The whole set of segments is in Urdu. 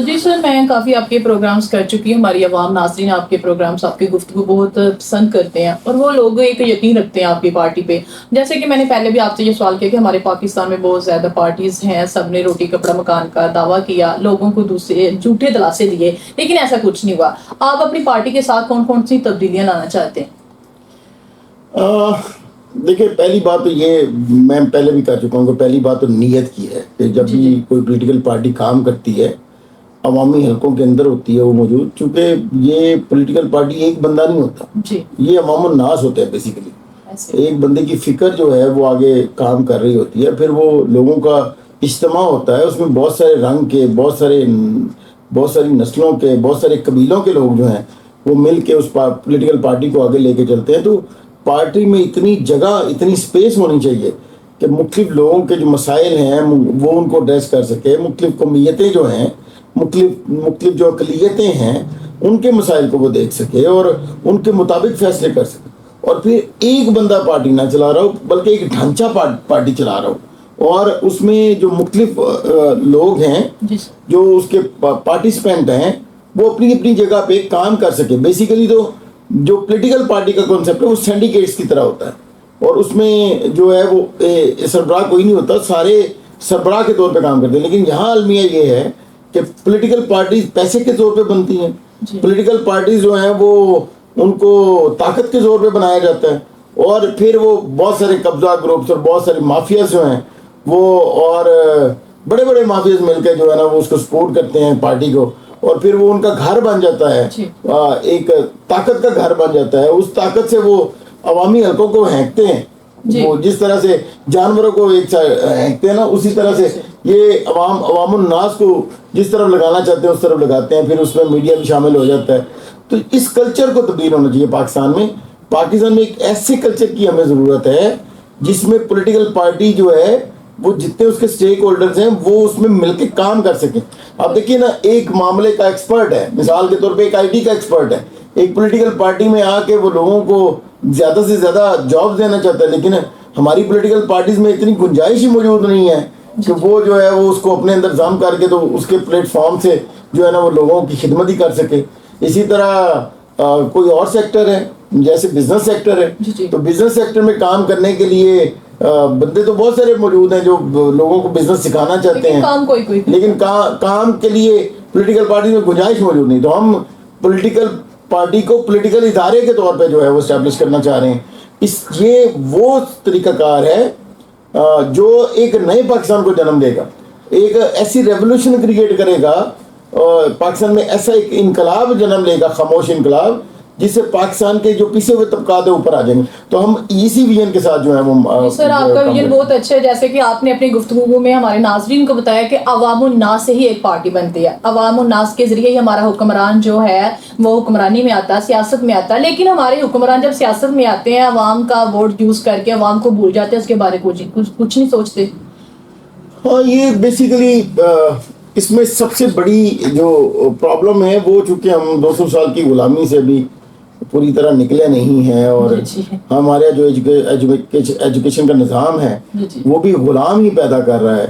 جی سر، میں کافی آپ کے پروگرامز کر چکی ہوں. ہماری عوام ناظرین آپ کے پروگرامز، آپ کی گفتگو بہت پسند کرتے ہیں اور وہ لوگ ایک یقین رکھتے ہیں آپ کی پارٹی پہ. جیسے کہ میں نے پہلے بھی آپ سے یہ سوال کیا کہ ہمارے پاکستان میں بہت زیادہ پارٹیز ہیں، سب نے روٹی کپڑا مکان کا دعویٰ کیا، لوگوں کو دوسرے جھوٹے دلاسے دیے، لیکن ایسا کچھ نہیں ہوا. آپ اپنی پارٹی کے ساتھ کون کون سی تبدیلیاں لانا چاہتے ہیں؟ دیکھیں، پہلی بات تو یہ میں پہلے بھی کہہ چکا ہوں کہ پہلی بات تو نیت کی ہے کہ جب جی بھی جی کوئی پولیٹیکل پارٹی کام کرتی ہے، عوامی حلقوں کے اندر ہوتی ہے وہ موجود. چونکہ یہ پولیٹیکل پارٹی ایک بندہ نہیں ہوتا، جی یہ عوام الناس ہوتا ہے بیسیکلی. ایسے. ایک بندے کی فکر جو ہے وہ آگے کام کر رہی ہوتی ہے، پھر وہ لوگوں کا اجتماع ہوتا ہے. اس میں بہت سارے رنگ کے، بہت ساری نسلوں کے، بہت سارے قبیلوں کے لوگ جو ہیں وہ مل کے اس پولیٹیکل پارٹی کو آگے لے کے چلتے ہیں. تو پارٹی میں اتنی جگہ، اتنی سپیس ہونی چاہیے کہ مختلف لوگوں کے جو مسائل ہیں وہ ان کو ایڈریس کر سکے. مختلف قومیتیں جو ہیں، مختلف جو اقلیتیں ہیں، ان کے مسائل کو وہ دیکھ سکے اور ان کے مطابق فیصلے کر سکے. اور پھر ایک بندہ پارٹی نہ چلا رہا ہو بلکہ ایک ڈھانچہ پارٹی چلا رہا ہو، اور اس میں جو مختلف لوگ ہیں جو اس کے پارٹیسپینٹ ہیں وہ اپنی اپنی جگہ پہ کام کر سکے. بیسیکلی تو جو پولیٹیکل پارٹی کا کانسیپٹ ہے وہ سینڈیکیٹس کی طرح ہوتا ہے، اور اس میں جو ہے وہ سربراہ کوئی نہیں ہوتا، سارے سربراہ کے طور پہ کام کرتے ہیں. لیکن یہاں المیہ یہ ہے کہ پولیٹیکل پارٹیز پیسے کے طور پہ بنتی ہیں. پولیٹیکل پارٹیز جو ہیں وہ ان کو طاقت کے زور پہ بنایا جاتا ہے، اور پھر وہ بہت سارے قبضہ گروپس اور بہت سارے مافیاز جو ہیں وہ، اور بڑے بڑے مافیاز مل کے جو ہے نا وہ اس کو سپورٹ کرتے ہیں پارٹی کو، اور پھر وہ ان کا گھر بن جاتا ہے، ایک طاقت کا گھر بن جاتا ہے. اس طاقت سے وہ عوامی حلقوں کو ہینکتے ہیں. وہ جس طرح سے جانوروں کو ایک ہینکتے ہیں نا، اسی طرح سے یہ عوام الناس کو جس طرف لگانا چاہتے ہیں اس طرف لگاتے ہیں. پھر اس میں میڈیا بھی شامل ہو جاتا ہے. تو اس کلچر کو تبدیل ہونا چاہیے پاکستان میں ایک ایسے کلچر کی ہمیں ضرورت ہے جس میں پولیٹیکل پارٹی جو ہے وہ جتنے اس کے سٹیک ہولڈرز ہیں وہ اس میں مل کے کام کر سکیں. آپ دیکھیے نا، ایک معاملے کا ایکسپرٹ ہے، مثال کے طور پہ ایک آئی ٹی کا ایکسپرٹ ہے، ایک پولیٹیکل پارٹی میں آ کے وہ لوگوں کو زیادہ سے زیادہ جابز دینا چاہتا ہے. لیکن ہماری پولیٹیکل پارٹیز میں اتنی گنجائش ہی موجود نہیں ہے کہ وہ جو ہے وہ اس کو اپنے اندر ضم کر کے تو اس کے پلیٹ فارم سے جو ہے نا وہ لوگوں کی خدمت ہی کر سکے. اسی طرح کوئی اور سیکٹر ہے جیسے بزنس سیکٹر ہے، تو بزنس سیکٹر میں کام کرنے کے لیے بندے تو بہت سارے موجود ہیں جو لوگوں کو بزنس سکھانا چاہتے ہیں، لیکن کام کے لیے پولیٹیکل پارٹی میں گنجائش موجود نہیں. تو ہم پولیٹیکل پارٹی کو پولیٹیکل ادارے کے طور پہ جو ہے وہ اسٹیبلش کرنا چاہ رہے ہیں. یہ وہ طریقہ کار ہے جو ایک نئے پاکستان کو جنم دے گا، ایک ایسی ریولوشن کریٹ کرے گا، پاکستان میں ایسا ایک انقلاب جنم لے گا، خاموش انقلاب، جس سے پاکستان کے جو پیچھے ہوئے طبقات ہیں اوپر آ جائیں گے. تو ہم اسی ویژن کے ساتھ جو ہے وہ سر آپ کا ویژن بہت اچھا ہے. جیسے کہ آپ نے اپنی گفتگو میں ہمارے ناظرین کو بتایا کہ عوام الناس سے ہی ایک پارٹی بنتی ہے، عوام الناس کے ذریعے ہی ہمارا حکمران جو ہے وہ حکمرانی میں آتا ہے، سیاست میں آتا ہے. لیکن ہمارے حکمران جب سیاست میں آتے ہیں عوام کا ووٹ یوز کر کے عوام کو بھول جاتے ہیں، اس کے بارے کچھ نہیں سوچتے. ہاں، یہ بیسیکلی اس میں سب سے بڑی جو پرابلم ہے وہ چونکہ ہم 200 سال کی غلامی سے بھی پوری طرح نکلے نہیں ہیں، اور ہمارا جو ایجوکیشن کا نظام ہے وہ بھی غلام ہی پیدا کر رہا ہے،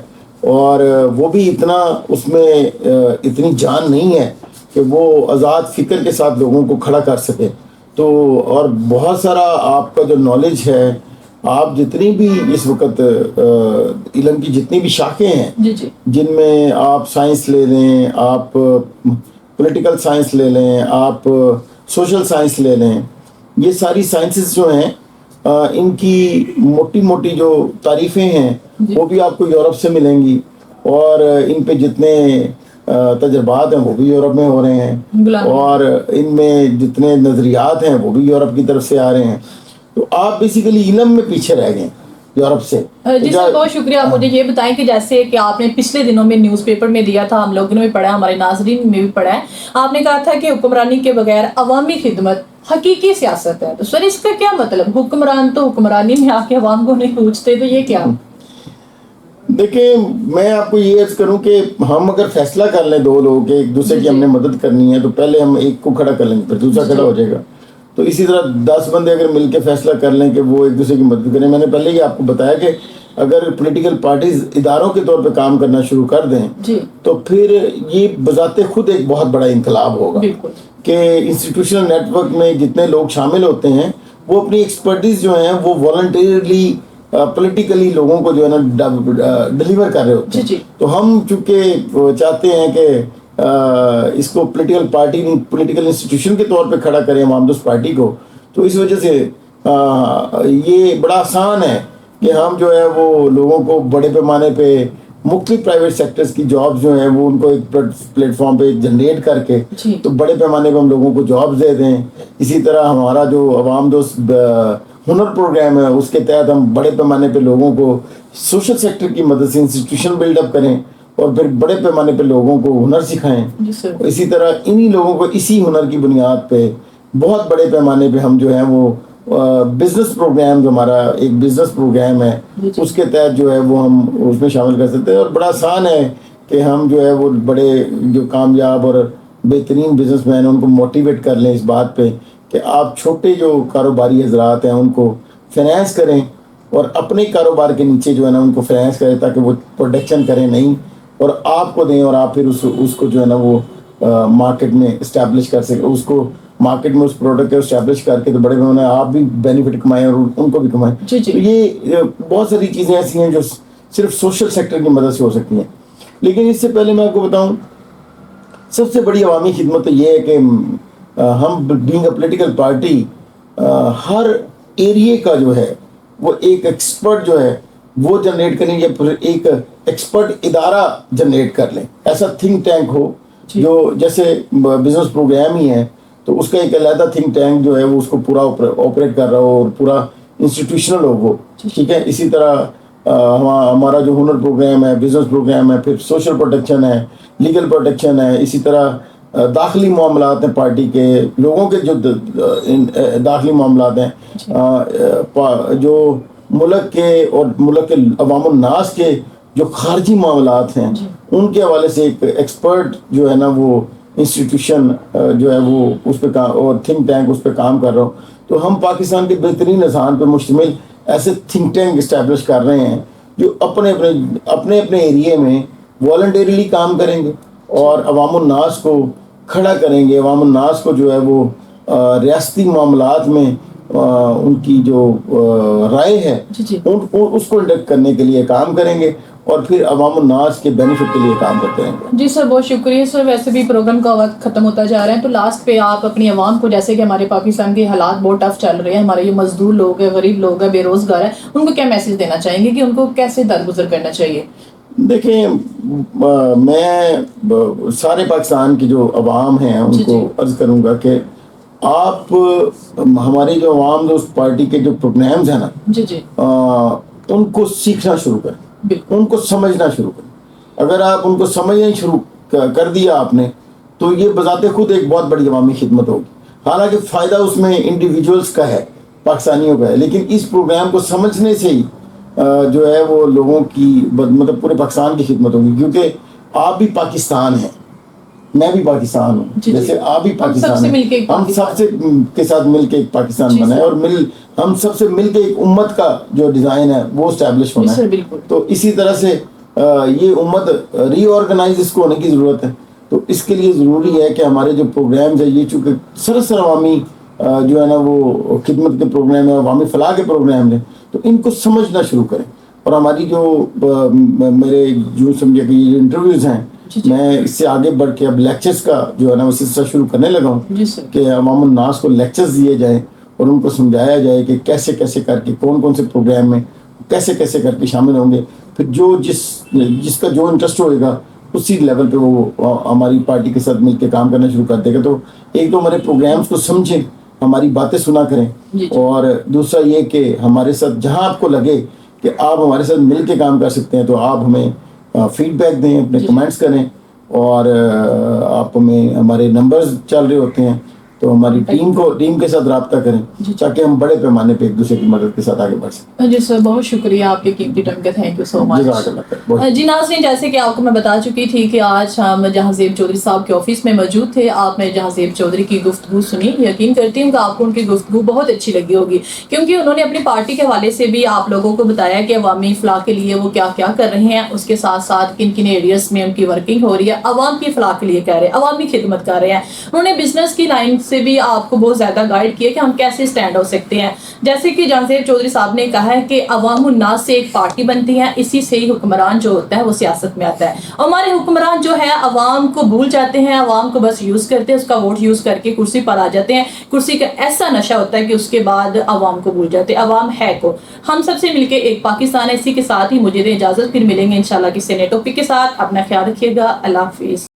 اور وہ بھی اتنا اس میں اتنی جان نہیں ہے کہ وہ آزاد فکر کے ساتھ لوگوں کو کھڑا کر سکے. تو اور بہت سارا آپ کا جو نالج ہے، آپ جتنی بھی اس وقت علم کی جتنی بھی شاخیں ہیں جن میں آپ سائنس لے لیں، آپ پولیٹیکل سائنس لے لیں، آپ سوشل سائنس لے لیں، یہ ساری سائنسز جو ہیں ان کی موٹی موٹی جو تعریفیں ہیں وہ بھی آپ کو یورپ سے ملیں گی، اور ان پہ جتنے تجربات ہیں وہ بھی یورپ میں ہو رہے ہیں، اور ان میں جتنے نظریات ہیں وہ بھی یورپ کی طرف سے آ رہے ہیں. تو آپ بیسیکلی علم میں پیچھے رہ گئے یورپ سے. جی سر، بہت شکریہ. آپ مجھے یہ بتائیں کہ جیسے کہ آپ نے پچھلے دنوں میں نیوز پیپر میں دیا تھا، ہم لوگوں نے بھی پڑھا، ہمارے ناظرین میں بھی پڑھا ہے، آپ نے کہا تھا کہ حکمرانی کے بغیر عوامی خدمت حقیقی سیاست ہے. تو سر اس کا کیا مطلب؟ حکمران تو حکمرانی میں آ کے عوام کو نہیں پوچھتے، تو یہ کیا؟ دیکھیں، میں آپ کو یہ عرض کروں کہ ہم اگر فیصلہ کر لیں دو لوگ کہ ایک دوسرے کی ہم نے مدد کرنی ہے، تو پہلے ہم ایک کو کھڑا کر لیں گے پھر دوسرا کھڑا ہو جائے گا. تو اسی طرح 10 بندے اگر مل کے فیصلہ کر لیں کہ وہ ایک دوسرے کی مدد کریں. میں نے پہلے ہی آپ کو بتایا کہ اگر پولیٹیکل پارٹیز اداروں کے طور پہ کام کرنا شروع کر دیں جی تو پھر یہ بذات خود ایک بہت بڑا انقلاب ہوگا بالکل کہ انسٹیٹیوشنل نیٹ ورک میں جتنے لوگ شامل ہوتے ہیں وہ اپنی ایکسپرٹیز جو ہیں وہ والنٹیرلی پولیٹیکلی لوگوں کو جو ہے نا ڈلیور کر رہے ہوتے جی ہیں. تو ہم چونکہ چاہتے ہیں کہ اس کو پولیٹیکل پارٹی پولیٹیکل انسٹیٹیوشن کے طور پہ کھڑا کریں عوام دوست پارٹی کو, تو اس وجہ سے یہ بڑا آسان ہے کہ ہم جو ہے وہ لوگوں کو بڑے پیمانے پہ مختلف پرائیویٹ سیکٹرز کی جاب جو ہیں وہ ان کو ایک پلیٹ فارم پہ جنریٹ کر کے جی تو بڑے پیمانے پہ ہم لوگوں کو جابز دے دیں. اسی طرح ہمارا جو عوام دوست ہنر پروگرام ہے اس کے تحت ہم بڑے پیمانے پہ لوگوں کو سوشل سیکٹر کی مدد سے انسٹیٹیوشن بلڈ اپ کریں اور پھر بڑے پیمانے پہ لوگوں کو ہنر سکھائیں. جی سر اسی طرح انہی لوگوں کو اسی ہنر کی بنیاد پہ بہت بڑے پیمانے پہ ہم جو ہیں وہ بزنس پروگرام جو ہمارا ایک بزنس پروگرام ہے اس کے تحت جو ہے وہ ہم اس میں شامل کر سکتے ہیں. اور بڑا آسان ہے کہ ہم جو ہے وہ بڑے جو کامیاب اور بہترین بزنس مین ہیں ان کو موٹیویٹ کر لیں اس بات پہ کہ آپ چھوٹے جو کاروباری حضرات ہیں ان کو فائنینس کریں اور اپنے کاروبار کے نیچے جو ہے نا ان کو فائنینس کریں تاکہ وہ پروڈکشن کریں نہیں اور آپ کو دیں اور آپ پھر اس کو جو ہے نا وہ مارکیٹ میں اسٹیبلش کر سکیں, اس کو مارکیٹ میں اس پروڈکٹ کو اسٹیبلش کر کے تو بڑے پیمانے آپ بھی بینیفٹ کمائیں اور ان کو بھی کمائیں. جی جی تو یہ بہت ساری چیزیں ایسی ہیں جو صرف سوشل سیکٹر کی مدد سے ہو سکتی ہیں. لیکن اس سے پہلے میں آپ کو بتاؤں سب سے بڑی عوامی خدمت تو یہ ہے کہ ہم بینگ اے پولیٹیکل پارٹی ہر ایریے کا جو ہے وہ ایک ایکسپرٹ جو ہے وہ جنریٹ کریں یا پھر ایک ایکسپرٹ ادارہ جنریٹ کر لیں. ایسا تھنک ٹینک ہو جو جیسے بزنس پروگرام ہی ہے تو اس کا ایک علیحدہ تھنک ٹینک جو ہے وہ اس کو پورا آپریٹ کر رہا ہو اور پورا انسٹیٹیوشنل ہو وہ, ٹھیک ہے. اسی طرح ہمارا جو ہنر پروگرام ہے بزنس پروگرام ہے پھر سوشل پروٹیکشن ہے لیگل پروٹیکشن ہے. اسی طرح داخلی معاملات ہیں پارٹی کے لوگوں کے جو داخلی معاملات ہیں جو ملک کے اور ملک کے عوام الناس کے جو خارجی معاملات ہیں ان کے حوالے سے ایک ایکسپرٹ جو ہے نا وہ انسٹیٹیوشن جو ہے وہ اس پہ اور تھنک ٹینک اس پہ کام کر رہا ہوں. تو ہم پاکستان کے بہترین اذہان پہ مشتمل ایسے تھنک ٹینک اسٹیبلش کر رہے ہیں جو اپنے اپنے ایریے میں والنٹیرلی کام کریں گے اور عوام الناس کو کھڑا کریں گے. عوام الناس کو جو ہے وہ ریاستی معاملات میں ان کی جو رائے ہے اس کو انڈکٹ کرنے کے لیے کام کریں گے اور پھر عوام الناس کے بینیفٹ کے لیے کام کرتے ہیں. جی سر بہت شکریہ سر. ویسے بھی پروگرام کا وقت ختم ہوتا جا رہا ہے تو لاسٹ پہ آپ اپنی عوام کو, جیسے کہ ہمارے پاکستان کے حالات بہت ٹف چل رہے ہیں, ہمارے یہ مزدور لوگ ہیں, غریب لوگ ہیں, بے روزگار ہیں, ان کو کیا میسج دینا چاہیں گے کہ ان کو کیسے درگزر کرنا چاہیے؟ دیکھیں میں سارے پاکستان کی جو عوام ہیں ان کو عرض کروں گا کہ آپ ہماری جو عوام دوست پارٹی کے جو پروگرامز ہیں نا جی جی ان کو سیکھنا شروع کریں, ان کو سمجھنا شروع کریں. اگر آپ ان کو سمجھنا شروع کر دیا آپ نے تو یہ بذات خود ایک بہت بڑی عوامی خدمت ہوگی. حالانکہ فائدہ اس میں انڈیویجولز کا ہے, پاکستانیوں کا ہے, لیکن اس پروگرام کو سمجھنے سے ہی جو ہے وہ لوگوں کی مطلب پورے پاکستان کی خدمت ہوگی. کیونکہ آپ بھی پاکستان ہیں, میں بھی پاکستان ہوں, جیسے آپ بھی پاکستان ہیں, ہم سب سے کے ساتھ مل کے ایک پاکستان بنا ہے اور ہم سب سے مل کے ایک امت کا جو ڈیزائن ہے وہ اسٹیبلش ہونا ہے. تو اسی طرح سے یہ امت ری آرگنائز اس کو ہونے کی ضرورت ہے. تو اس کے لیے ضروری ہے کہ ہمارے جو پروگرامز ہیں یہ چونکہ سراسر عوامی جو ہے نا وہ خدمت کے پروگرام ہیں, عوامی فلاح کے پروگرام ہیں, تو ان کو سمجھنا شروع کریں. اور ہماری جو میرے جو سمجھے کہ یہ انٹرویوز ہیں میں اس سے آگے بڑھ کے اب لیکچرز کا جو ہے نا وہ سلسلہ شروع کرنے لگا ہوں کہ عوام الناس کو لیکچرز دیے جائیں اور ان کو سمجھایا جائے کہ کیسے کیسے کر کے کون سے پروگرام میں کیسے کیسے کر کے شامل ہوں گے. پھر جو جس کا جو انٹرسٹ ہوئے گا اسی لیول پہ وہ ہماری پارٹی کے ساتھ مل کے کام کرنا شروع کر دے گا. تو ایک تو ہمارے پروگرامز کو سمجھیں, ہماری باتیں سنا کریں, اور دوسرا یہ کہ ہمارے ساتھ جہاں آپ کو لگے کہ آپ ہمارے ساتھ مل کے کام کر سکتے ہیں تو آپ ہمیں فیڈ بیک دیں, اپنے کمنٹس کریں, اور آپ ہمیں ہمارے نمبرز چل رہے ہوتے ہیں تو ہماری ٹیم کے ساتھ رابطہ کریں تاکہ ہم بڑے پیمانے پہ ایک دوسرے کی مدد کے ساتھ آگے بڑھ سکیں. جی سر، بہت شکریہ آپ کے قیمتی ٹائم کا، تھینک یو سو مچ. جی ناظرین، جیسے کہ آپ کو میں بتا چکی تھی کہ آج ہم جہاں زیب چودھری صاحب کے آفس میں موجود تھے. آپ نے جہاں زیب چودھری کی گفتگو سنی، یقین کرتی ہوں کہ آپ کو ان کی گفتگو بہت اچھی لگی ہوگی، کیونکہ انہوں نے اپنی پارٹی کے حوالے سے بھی آپ لوگوں کو بتایا کہ عوامی فلاح کے لیے وہ کیا کیا کر رہے ہیں، اس کے ساتھ ساتھ کن کن ایریاز میں ان کی ورکنگ ہو رہی ہے، عوام کی فلاح کے لیے کہہ رہے ہیں، عوامی خدمت کر رہے ہیں. انہوں نے بزنس کی لائن سے بھی آپ کو بہت زیادہ گائیڈ کیا کہ ہم کیسے اسٹینڈ ہو سکتے ہیں. جیسے کہ جہاں زیب چودھری صاحب نے کہا ہے کہ عوام الناس سے ایک پارٹی بنتی ہے، اسی سے ہی حکمران جو ہوتا ہے وہ سیاست میں آتا ہے. ہمارے حکمران جو ہے عوام کو بھول جاتے ہیں، عوام کو بس یوز کرتے ہیں، اس کا ووٹ یوز کر کے کرسی پر آ جاتے ہیں. کرسی کا ایسا نشہ ہوتا ہے کہ اس کے بعد عوام کو بھول جاتے ہیں. عوام ہے کو ہم سب سے مل کے ایک پاکستان ہے. اسی کے ساتھ ہی مجھے دیں اجازت، پھر ملیں گے انشاءاللہ کسی نئے ٹاپک کے ساتھ. اپنا خیال رکھیے گا. اللہ حافظ.